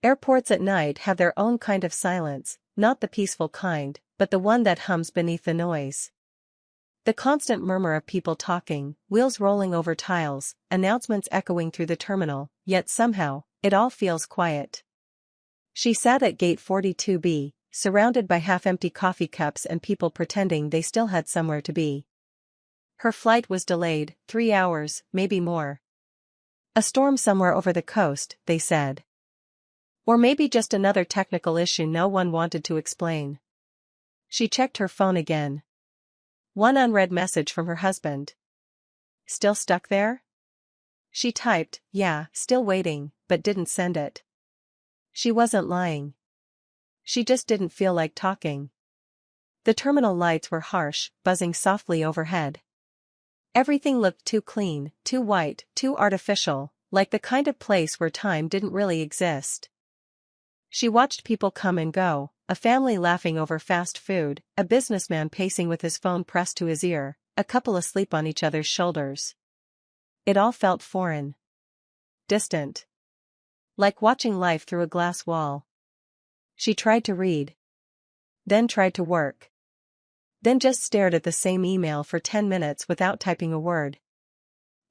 Airports at night have their own kind of silence, not the peaceful kind, but the one that hums beneath the noise. The constant murmur of people talking, wheels rolling over tiles, announcements echoing through the terminal, yet somehow, it all feels quiet. She sat at gate 42B, surrounded by half-empty coffee cups and people pretending they still had somewhere to be. Her flight was delayed, 3 hours, maybe more. A storm somewhere over the coast, they said. Or maybe just another technical issue no one wanted to explain. She checked her phone again. One unread message from her husband. Still stuck there? She typed, yeah, still waiting, but didn't send it. She wasn't lying. She just didn't feel like talking. The terminal lights were harsh, buzzing softly overhead. Everything looked too clean, too white, too artificial, like the kind of place where time didn't really exist. She watched people come and go, a family laughing over fast food, a businessman pacing with his phone pressed to his ear, a couple asleep on each other's shoulders. It all felt foreign. Distant. Like watching life through a glass wall. She tried to read. Then tried to work. Then just stared at the same email for 10 minutes without typing a word.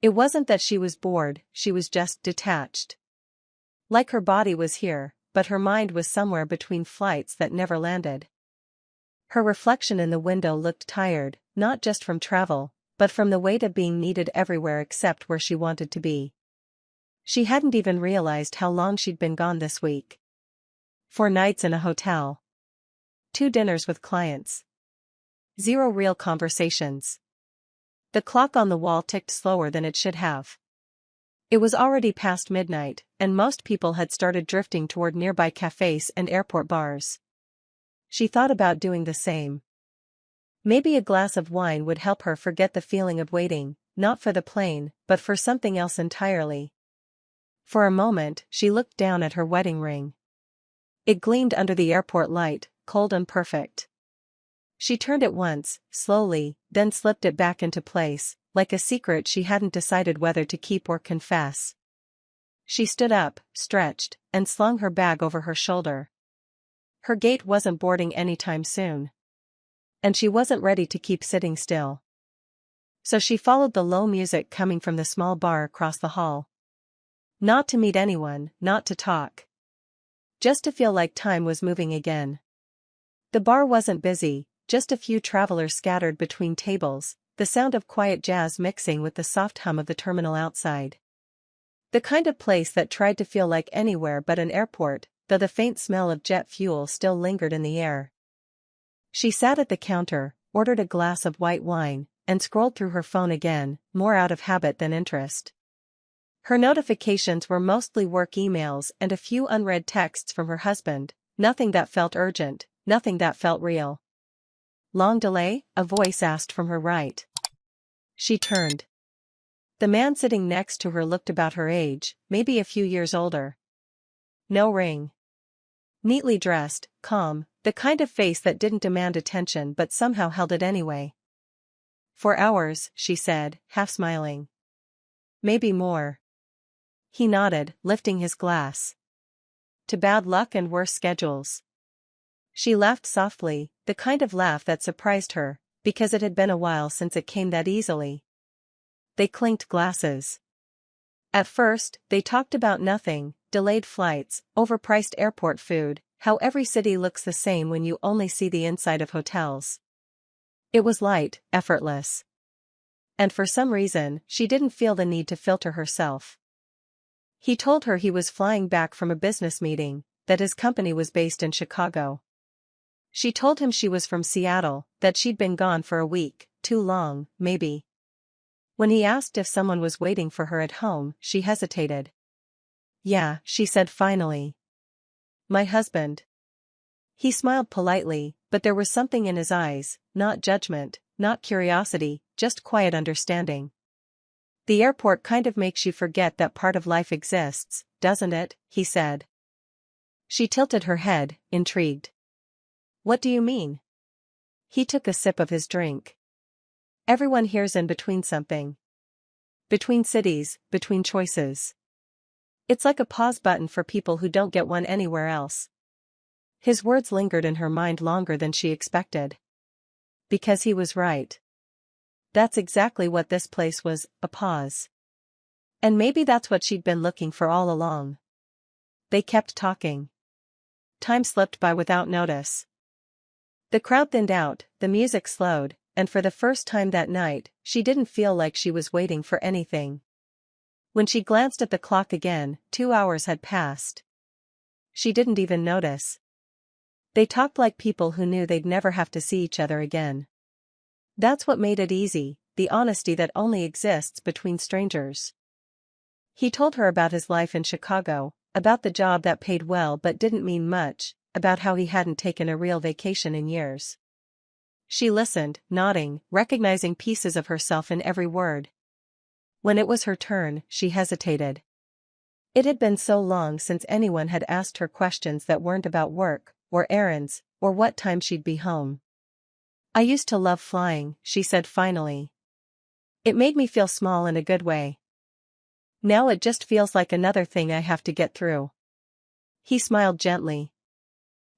It wasn't that she was bored, she was just detached. Like her body was here, but her mind was somewhere between flights that never landed. Her reflection in the window looked tired, not just from travel, but from the weight of being needed everywhere except where she wanted to be. She hadn't even realized how long she'd been gone this week. 4 nights in a hotel. 2 dinners with clients. 0 real conversations. The clock on the wall ticked slower than it should have. It was already past midnight, and most people had started drifting toward nearby cafes and airport bars. She thought about doing the same. Maybe a glass of wine would help her forget the feeling of waiting, not for the plane, but for something else entirely. For a moment, she looked down at her wedding ring. It gleamed under the airport light, cold and perfect. She turned it once, slowly, then slipped it back into place, like a secret she hadn't decided whether to keep or confess. She stood up, stretched, and slung her bag over her shoulder. Her gate wasn't boarding anytime soon. And she wasn't ready to keep sitting still. So she followed the low music coming from the small bar across the hall. Not to meet anyone, not to talk. Just to feel like time was moving again. The bar wasn't busy, just a few travelers scattered between tables, the sound of quiet jazz mixing with the soft hum of the terminal outside. The kind of place that tried to feel like anywhere but an airport, though the faint smell of jet fuel still lingered in the air. She sat at the counter, ordered a glass of white wine, and scrolled through her phone again, more out of habit than interest. Her notifications were mostly work emails and a few unread texts from her husband, nothing that felt urgent, nothing that felt real. Long delay? A voice asked from her right. She turned. The man sitting next to her looked about her age, maybe a few years older. No ring. Neatly dressed, calm, the kind of face that didn't demand attention but somehow held it anyway. 4 hours, she said, half smiling. Maybe more. He nodded, lifting his glass. To bad luck and worse schedules. She laughed softly, the kind of laugh that surprised her, because it had been a while since it came that easily. They clinked glasses. At first, they talked about nothing, delayed flights, overpriced airport food, how every city looks the same when you only see the inside of hotels. It was light, effortless. And for some reason, she didn't feel the need to filter herself. He told her he was flying back from a business meeting, that his company was based in Chicago. She told him she was from Seattle, that she'd been gone for a week, too long, maybe. When he asked if someone was waiting for her at home, she hesitated. Yeah, she said finally. My husband. He smiled politely, but there was something in his eyes, not judgment, not curiosity, just quiet understanding. The airport kind of makes you forget that part of life exists, doesn't it? He said. She tilted her head, intrigued. What do you mean? He took a sip of his drink. Everyone here's in between something. Between cities, between choices. It's like a pause button for people who don't get one anywhere else. His words lingered in her mind longer than she expected. Because he was right. That's exactly what this place was, a pause. And maybe that's what she'd been looking for all along. They kept talking. Time slipped by without notice. The crowd thinned out, the music slowed, and for the first time that night, she didn't feel like she was waiting for anything. When she glanced at the clock again, 2 hours had passed. She didn't even notice. They talked like people who knew they'd never have to see each other again. That's what made it easy, the honesty that only exists between strangers. He told her about his life in Chicago, about the job that paid well but didn't mean much, about how he hadn't taken a real vacation in years. She listened, nodding, recognizing pieces of herself in every word. When it was her turn, she hesitated. It had been so long since anyone had asked her questions that weren't about work, or errands, or what time she'd be home. I used to love flying, she said finally. It made me feel small in a good way. Now it just feels like another thing I have to get through. He smiled gently.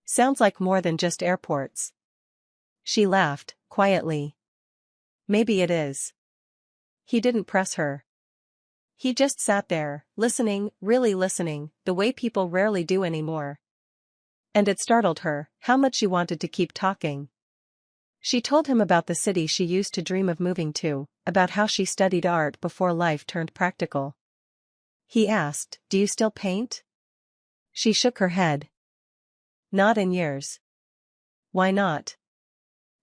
Sounds like more than just airports. She laughed, quietly. Maybe it is. He didn't press her. He just sat there, listening, really listening, the way people rarely do anymore. And it startled her, how much she wanted to keep talking. She told him about the city she used to dream of moving to, about how she studied art before life turned practical. He asked, "Do you still paint?" She shook her head. Not in years. Why not?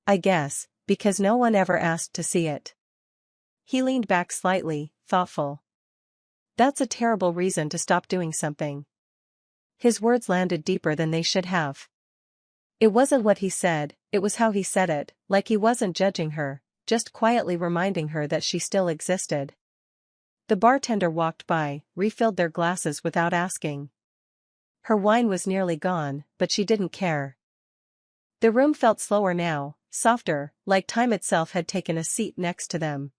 I guess, because no one ever asked to see it. He leaned back slightly, thoughtful. That's a terrible reason to stop doing something. His words landed deeper than they should have. It wasn't what he said, it was how he said it, like he wasn't judging her, just quietly reminding her that she still existed. The bartender walked by, refilled their glasses without asking. Her wine was nearly gone, but she didn't care. The room felt slower now, softer, like time itself had taken a seat next to them.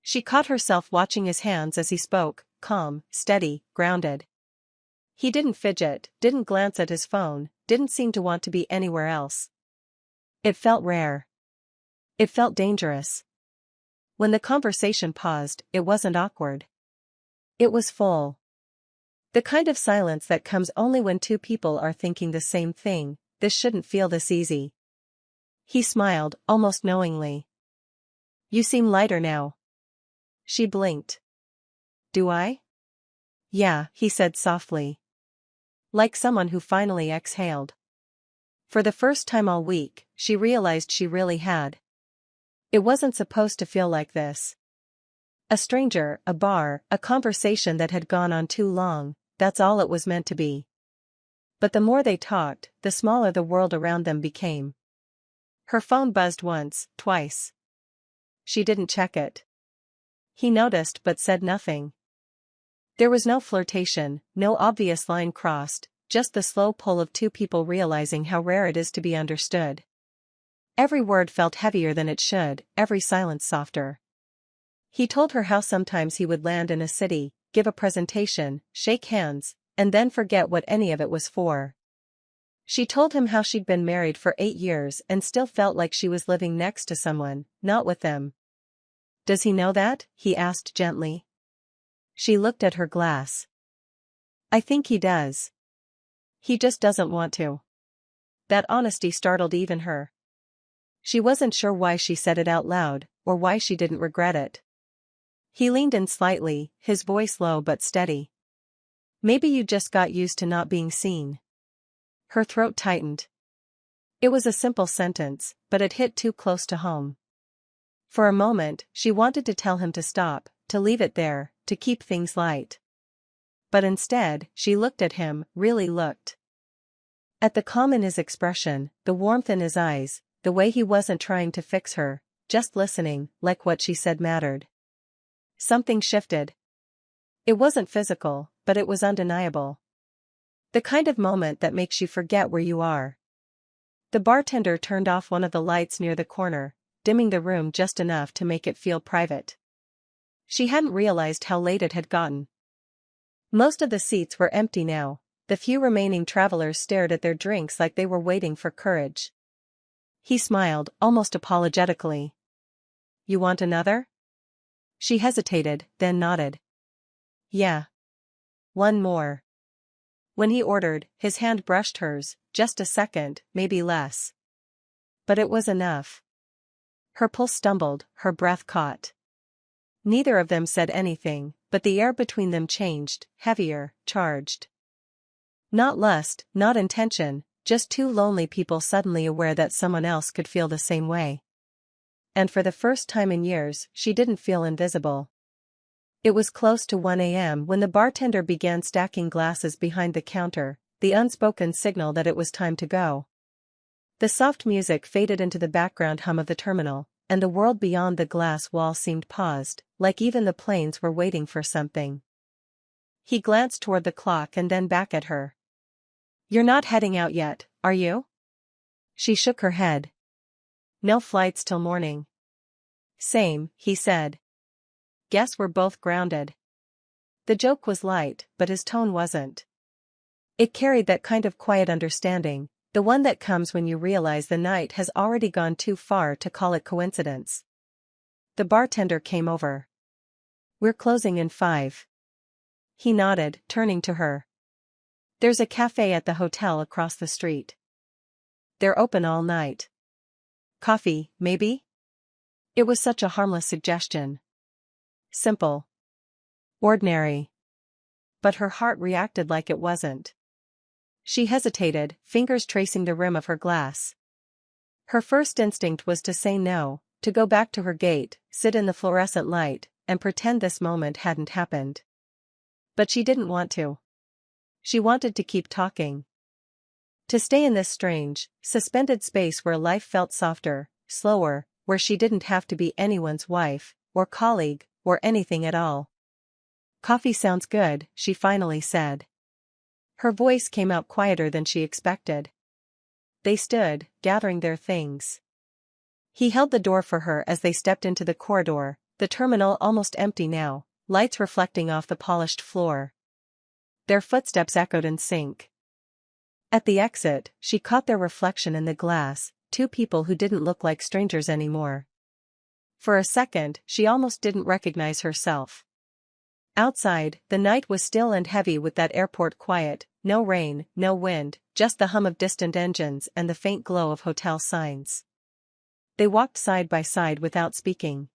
She caught herself watching his hands as he spoke, calm, steady, grounded. He didn't fidget, didn't glance at his phone, didn't seem to want to be anywhere else. It felt rare. It felt dangerous. When the conversation paused, it wasn't awkward. It was full. The kind of silence that comes only when two people are thinking the same thing. This shouldn't feel this easy. He smiled, almost knowingly. You seem lighter now. She blinked. Do I? Yeah, he said softly. Like someone who finally exhaled. For the first time all week, she realized she really had. It wasn't supposed to feel like this. A stranger, a bar, a conversation that had gone on too long, that's all it was meant to be. But the more they talked, the smaller the world around them became. Her phone buzzed once, twice. She didn't check it. He noticed but said nothing. There was no flirtation, no obvious line crossed, just the slow pull of two people realizing how rare it is to be understood. Every word felt heavier than it should, every silence softer. He told her how sometimes he would land in a city, give a presentation, shake hands, and then forget what any of it was for. She told him how she'd been married for 8 years and still felt like she was living next to someone, not with them. Does he know that? He asked gently. She looked at her glass. I think he does. He just doesn't want to. That honesty startled even her. She wasn't sure why she said it out loud, or why she didn't regret it. He leaned in slightly, his voice low but steady. Maybe you just got used to not being seen. Her throat tightened. It was a simple sentence, but it hit too close to home. For a moment, she wanted to tell him to stop, to leave it there, to keep things light. But instead, she looked at him, really looked. At the calm in his expression, the warmth in his eyes, the way he wasn't trying to fix her, just listening, like what she said mattered. Something shifted. It wasn't physical, but it was undeniable. The kind of moment that makes you forget where you are. The bartender turned off one of the lights near the corner, dimming the room just enough to make it feel private. She hadn't realized how late it had gotten. Most of the seats were empty now. The few remaining travelers stared at their drinks like they were waiting for courage. He smiled, almost apologetically. "You want another?" She hesitated, then nodded. "Yeah. One more." When he ordered, his hand brushed hers, just a second, maybe less. But it was enough. Her pulse stumbled, her breath caught. Neither of them said anything, but the air between them changed, heavier, charged. Not lust, not intention, just two lonely people suddenly aware that someone else could feel the same way. And for the first time in years, she didn't feel invisible. It was close to 1 a.m. when the bartender began stacking glasses behind the counter, the unspoken signal that it was time to go. The soft music faded into the background hum of the terminal, and the world beyond the glass wall seemed paused, like even the planes were waiting for something. He glanced toward the clock and then back at her. "You're not heading out yet, are you?" She shook her head. "No flights till morning." "Same," he said. "Guess we're both grounded." The joke was light, but his tone wasn't. It carried that kind of quiet understanding, the one that comes when you realize the night has already gone too far to call it coincidence. The bartender came over. "We're closing in 5. He nodded, turning to her. "There's a cafe at the hotel across the street. They're open all night. Coffee, maybe?" It was such a harmless suggestion. Simple. Ordinary. But her heart reacted like it wasn't. She hesitated, fingers tracing the rim of her glass. Her first instinct was to say no, to go back to her gate, sit in the fluorescent light, and pretend this moment hadn't happened. But she didn't want to. She wanted to keep talking. To stay in this strange, suspended space where life felt softer, slower, where she didn't have to be anyone's wife, or colleague, or anything at all. "Coffee sounds good," she finally said. Her voice came out quieter than she expected. They stood, gathering their things. He held the door for her as they stepped into the corridor, the terminal almost empty now, lights reflecting off the polished floor. Their footsteps echoed in sync. At the exit, she caught their reflection in the glass, two people who didn't look like strangers anymore. For a second, she almost didn't recognize herself. Outside, the night was still and heavy with that airport quiet, no rain, no wind, just the hum of distant engines and the faint glow of hotel signs. They walked side by side without speaking.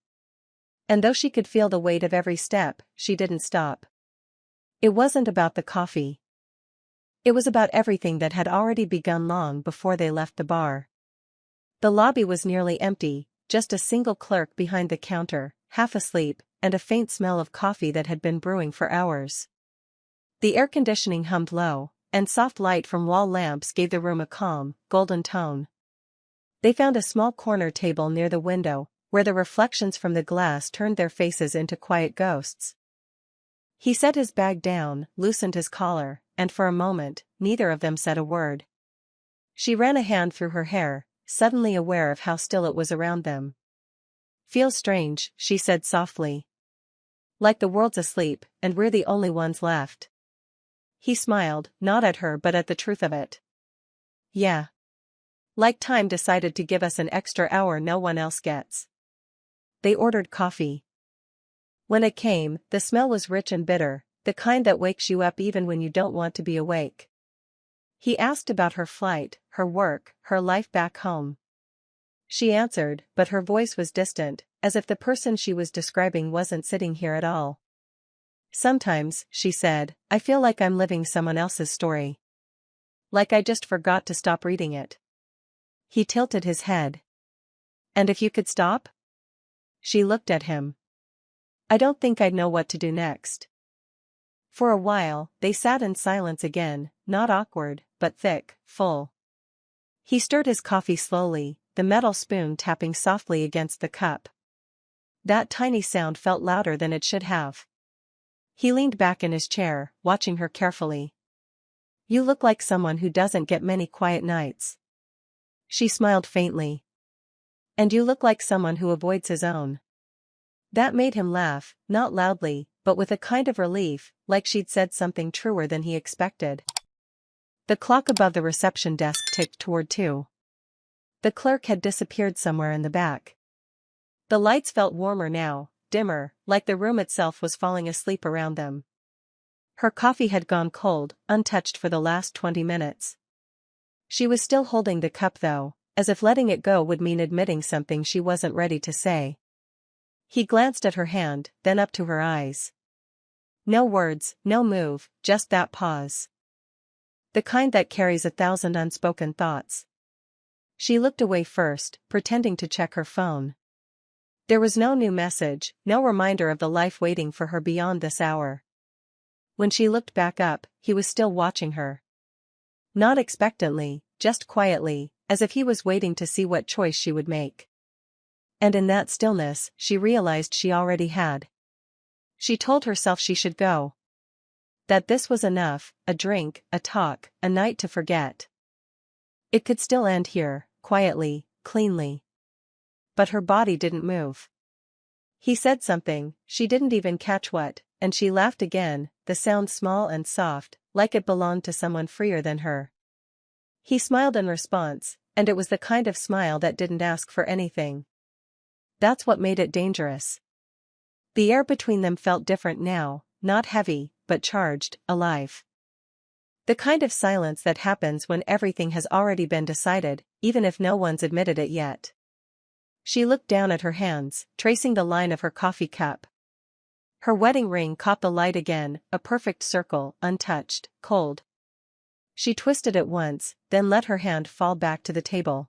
And though she could feel the weight of every step, she didn't stop. It wasn't about the coffee. It was about everything that had already begun long before they left the bar. The lobby was nearly empty, just a single clerk behind the counter, half asleep, and a faint smell of coffee that had been brewing for hours. The air conditioning hummed low, and soft light from wall lamps gave the room a calm, golden tone. They found a small corner table near the window, where the reflections from the glass turned their faces into quiet ghosts. He set his bag down, loosened his collar, and for a moment, neither of them said a word. She ran a hand through her hair, suddenly aware of how still it was around them. "Feels strange," she said softly. "Like the world's asleep, and we're the only ones left." He smiled, not at her but at the truth of it. "Yeah. Like time decided to give us an extra hour no one else gets." They ordered coffee. When it came, the smell was rich and bitter, the kind that wakes you up even when you don't want to be awake. He asked about her flight, her work, her life back home. She answered, but her voice was distant, as if the person she was describing wasn't sitting here at all. "Sometimes," she said, "I feel like I'm living someone else's story. Like I just forgot to stop reading it." He tilted his head. "And if you could stop?" She looked at him. "I don't think I'd know what to do next." For a while, they sat in silence again, not awkward, but thick, full. He stirred his coffee slowly, the metal spoon tapping softly against the cup. That tiny sound felt louder than it should have. He leaned back in his chair, watching her carefully. "You look like someone who doesn't get many quiet nights." She smiled faintly. "And you look like someone who avoids his own." That made him laugh, not loudly, but with a kind of relief, like she'd said something truer than he expected. The clock above the reception desk ticked toward 2. The clerk had disappeared somewhere in the back. The lights felt warmer now, dimmer, like the room itself was falling asleep around them. Her coffee had gone cold, untouched for the last 20 minutes. She was still holding the cup though, as if letting it go would mean admitting something she wasn't ready to say. He glanced at her hand, then up to her eyes. No words, no move, just that pause. The kind that carries 1,000 unspoken thoughts. She looked away first, pretending to check her phone. There was no new message, no reminder of the life waiting for her beyond this hour. When she looked back up, he was still watching her. Not expectantly, just quietly, as if he was waiting to see what choice she would make. And in that stillness, she realized she already had. She told herself she should go. That this was enough, a drink, a talk, a night to forget. It could still end here, quietly, cleanly. But her body didn't move. He said something, she didn't even catch what, and she laughed again, the sound small and soft, like it belonged to someone freer than her. He smiled in response, and it was the kind of smile that didn't ask for anything. That's what made it dangerous. The air between them felt different now, not heavy, but charged, alive. The kind of silence that happens when everything has already been decided, even if no one's admitted it yet. She looked down at her hands, tracing the line of her coffee cup. Her wedding ring caught the light again, a perfect circle, untouched, cold. She twisted it once, then let her hand fall back to the table.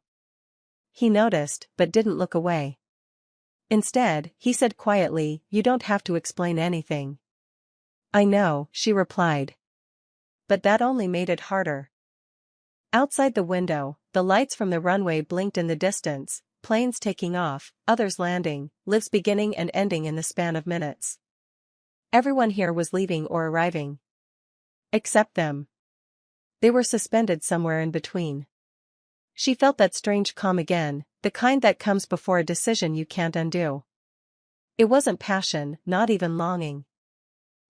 He noticed, but didn't look away. Instead, he said quietly, "You don't have to explain anything." "I know," she replied. But that only made it harder. Outside the window, the lights from the runway blinked in the distance, planes taking off, others landing, lives beginning and ending in the span of minutes. Everyone here was leaving or arriving. Except them. They were suspended somewhere in between. She felt that strange calm again, the kind that comes before a decision you can't undo. It wasn't passion, not even longing.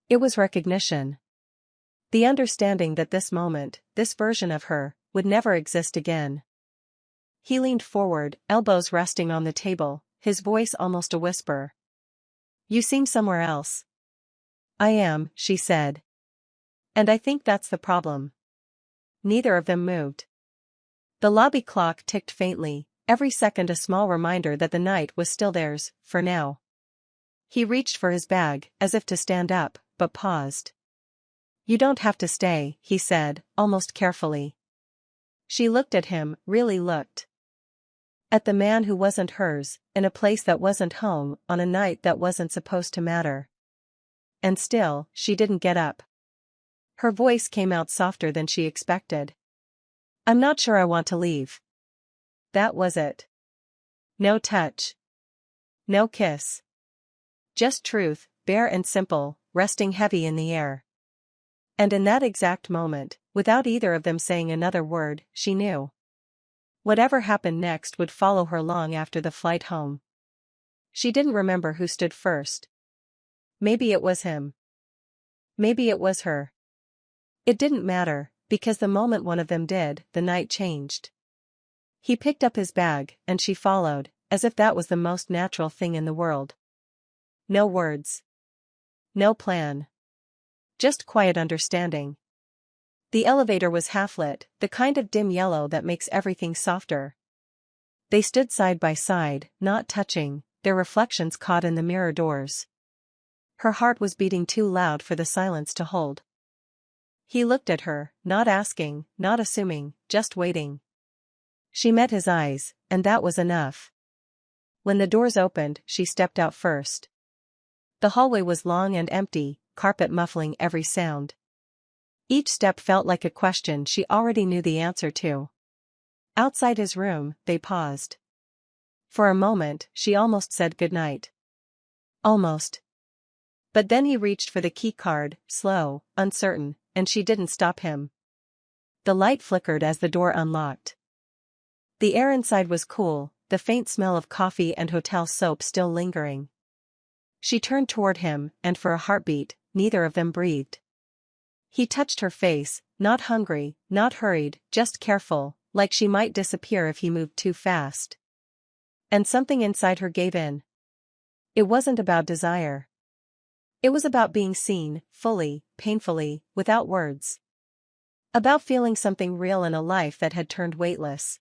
It was recognition. The understanding that this moment, this version of her, would never exist again. He leaned forward, elbows resting on the table, his voice almost a whisper. "You seem somewhere else." "I am," she said. "And I think that's the problem." Neither of them moved. The lobby clock ticked faintly, every second a small reminder that the night was still theirs, for now. He reached for his bag, as if to stand up, but paused. "You don't have to stay," he said, almost carefully. She looked at him, really looked. At the man who wasn't hers, in a place that wasn't home, on a night that wasn't supposed to matter. And still, she didn't get up. Her voice came out softer than she expected. "I'm not sure I want to leave." That was it. No touch. No kiss. Just truth, bare and simple, resting heavy in the air. And in that exact moment, without either of them saying another word, she knew. Whatever happened next would follow her long after the flight home. She didn't remember who stood first. Maybe it was him. Maybe it was her. It didn't matter, because the moment one of them did, the night changed. He picked up his bag, and she followed, as if that was the most natural thing in the world. No words. No plan. Just quiet understanding. The elevator was half-lit, the kind of dim yellow that makes everything softer. They stood side by side, not touching, their reflections caught in the mirror doors. Her heart was beating too loud for the silence to hold. He looked at her, not asking, not assuming, just waiting. She met his eyes, and that was enough. When the doors opened, she stepped out first. The hallway was long and empty, carpet muffling every sound. Each step felt like a question she already knew the answer to. Outside his room, they paused. For a moment, she almost said goodnight. Almost. But then he reached for the key card, slow, uncertain, and she didn't stop him. The light flickered as the door unlocked. The air inside was cool, the faint smell of coffee and hotel soap still lingering. She turned toward him, and for a heartbeat, neither of them breathed. He touched her face, not hungry, not hurried, just careful, like she might disappear if he moved too fast. And something inside her gave in. It wasn't about desire. It was about being seen, fully, painfully, without words. About feeling something real in a life that had turned weightless.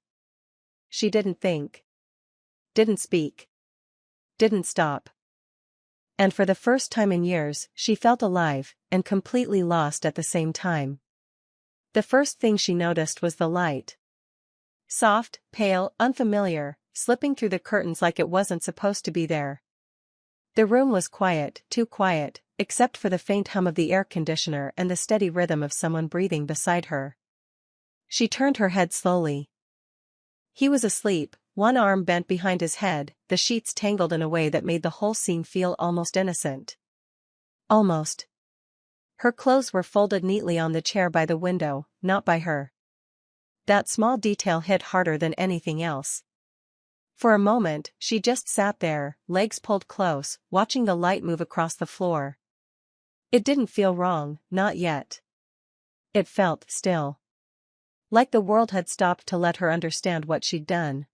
She didn't think. Didn't speak. Didn't stop. And for the first time in years, she felt alive, and completely lost at the same time. The first thing she noticed was the light. Soft, pale, unfamiliar, slipping through the curtains like it wasn't supposed to be there. The room was quiet, too quiet, except for the faint hum of the air conditioner and the steady rhythm of someone breathing beside her. She turned her head slowly. He was asleep, one arm bent behind his head, the sheets tangled in a way that made the whole scene feel almost innocent. Almost. Her clothes were folded neatly on the chair by the window, not by her. That small detail hit harder than anything else. For a moment, she just sat there, legs pulled close, watching the light move across the floor. It didn't feel wrong, not yet. It felt still. Like the world had stopped to let her understand what she'd done.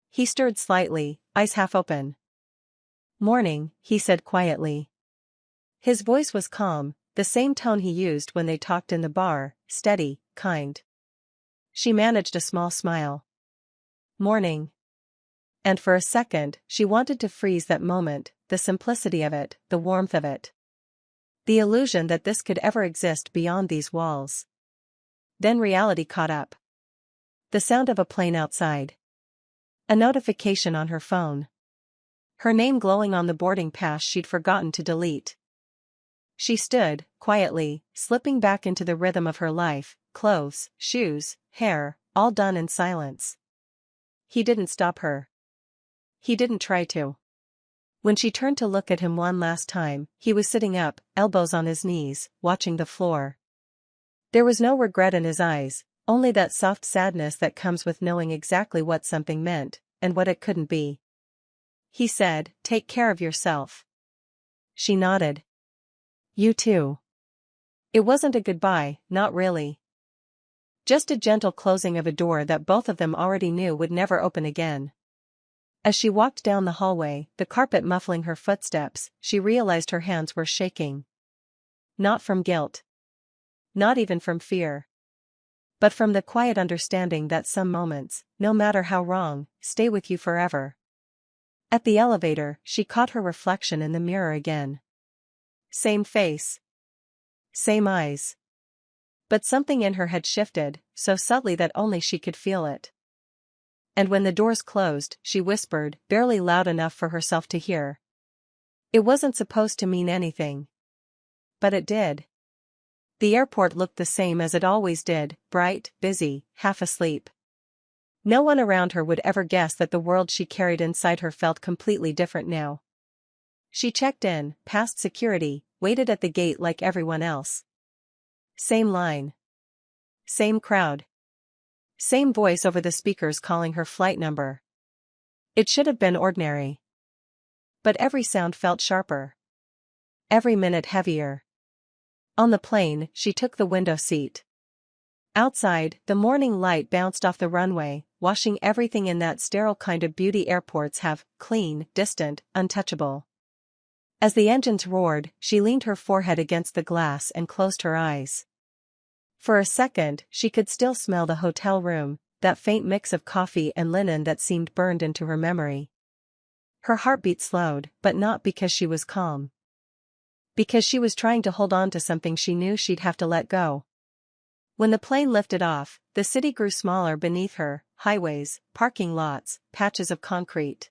He stirred slightly, eyes half open. "Morning," he said quietly. His voice was calm, the same tone he used when they talked in the bar, steady, kind. She managed a small smile. "Morning." And for a second, she wanted to freeze that moment, the simplicity of it, the warmth of it. The illusion that this could ever exist beyond these walls. Then reality caught up. The sound of a plane outside. A notification on her phone. Her name glowing on the boarding pass she'd forgotten to delete. She stood, quietly, slipping back into the rhythm of her life, clothes, shoes, hair, all done in silence. He didn't stop her. He didn't try to. When she turned to look at him one last time, he was sitting up, elbows on his knees, watching the floor. There was no regret in his eyes, only that soft sadness that comes with knowing exactly what something meant, and what it couldn't be. He said, "Take care of yourself." She nodded. "You too." It wasn't a goodbye, not really. Just a gentle closing of a door that both of them already knew would never open again. As she walked down the hallway, the carpet muffling her footsteps, she realized her hands were shaking. Not from guilt. Not even from fear. But from the quiet understanding that some moments, no matter how wrong, stay with you forever. At the elevator, she caught her reflection in the mirror again. Same face. Same eyes. But something in her had shifted, so subtly that only she could feel it. And when the doors closed, she whispered, barely loud enough for herself to hear. It wasn't supposed to mean anything. But it did. The airport looked the same as it always did, bright, busy, half asleep. No one around her would ever guess that the world she carried inside her felt completely different now. She checked in, passed security, waited at the gate like everyone else. Same line. Same crowd. Same voice over the speakers calling her flight number. It should have been ordinary. But every sound felt sharper. Every minute heavier. On the plane, she took the window seat. Outside, the morning light bounced off the runway, washing everything in that sterile kind of beauty airports have, clean, distant, untouchable. As the engines roared, she leaned her forehead against the glass and closed her eyes. For a second, she could still smell the hotel room, that faint mix of coffee and linen that seemed burned into her memory. Her heartbeat slowed, but not because she was calm. Because she was trying to hold on to something she knew she'd have to let go. When the plane lifted off, the city grew smaller beneath her, highways, parking lots, patches of concrete.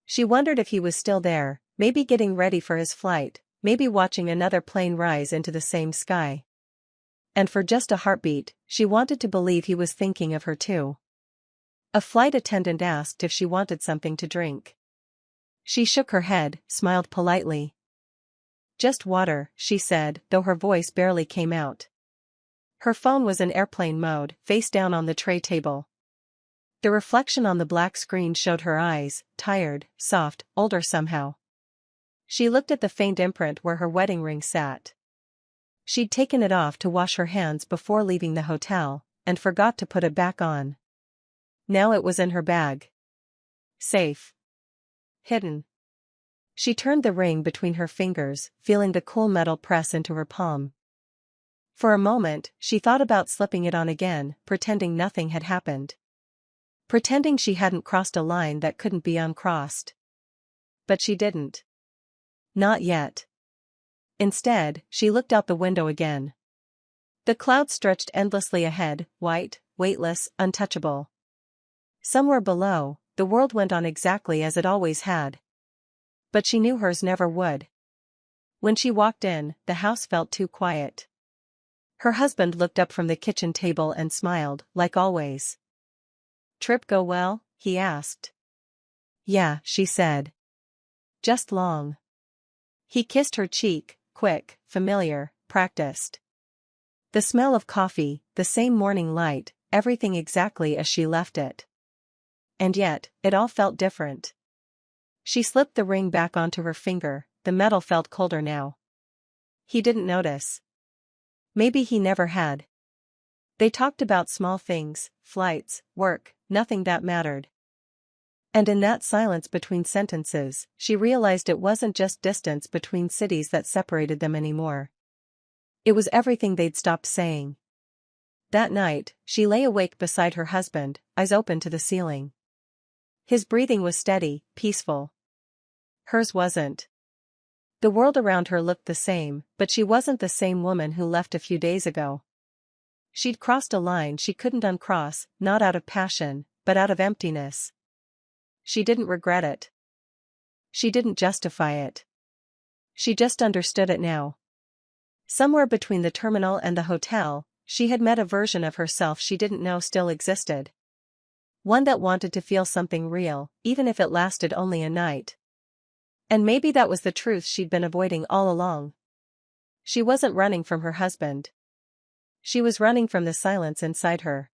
She wondered if he was still there, maybe getting ready for his flight, maybe watching another plane rise into the same sky. And for just a heartbeat, she wanted to believe he was thinking of her too. A flight attendant asked if she wanted something to drink. She shook her head, smiled politely. "Just water," she said, though her voice barely came out. Her phone was in airplane mode, face down on the tray table. The reflection on the black screen showed her eyes, tired, soft, older somehow. She looked at the faint imprint where her wedding ring sat. She'd taken it off to wash her hands before leaving the hotel, and forgot to put it back on. Now it was in her bag. Safe. Hidden. She turned the ring between her fingers, feeling the cool metal press into her palm. For a moment, she thought about slipping it on again, pretending nothing had happened. Pretending she hadn't crossed a line that couldn't be uncrossed. But she didn't. Not yet. Instead, she looked out the window again. The clouds stretched endlessly ahead, white, weightless, untouchable. Somewhere below, the world went on exactly as it always had. But she knew hers never would. When she walked in, the house felt too quiet. Her husband looked up from the kitchen table and smiled, like always. "Trip go well?" he asked. "Yeah," she said. "Just long." He kissed her cheek, quick, familiar, practiced. The smell of coffee, the same morning light, everything exactly as she left it. And yet, it all felt different. She slipped the ring back onto her finger, the metal felt colder now. He didn't notice. Maybe he never had. They talked about small things, flights, work, nothing that mattered. And in that silence between sentences, she realized it wasn't just distance between cities that separated them anymore. It was everything they'd stopped saying. That night, she lay awake beside her husband, eyes open to the ceiling. His breathing was steady, peaceful. Hers wasn't. The world around her looked the same, but she wasn't the same woman who left a few days ago. She'd crossed a line she couldn't uncross, not out of passion, but out of emptiness. She didn't regret it. She didn't justify it. She just understood it now. Somewhere between the terminal and the hotel, she had met a version of herself she didn't know still existed. One that wanted to feel something real, even if it lasted only a night. And maybe that was the truth she'd been avoiding all along. She wasn't running from her husband. She was running from the silence inside her.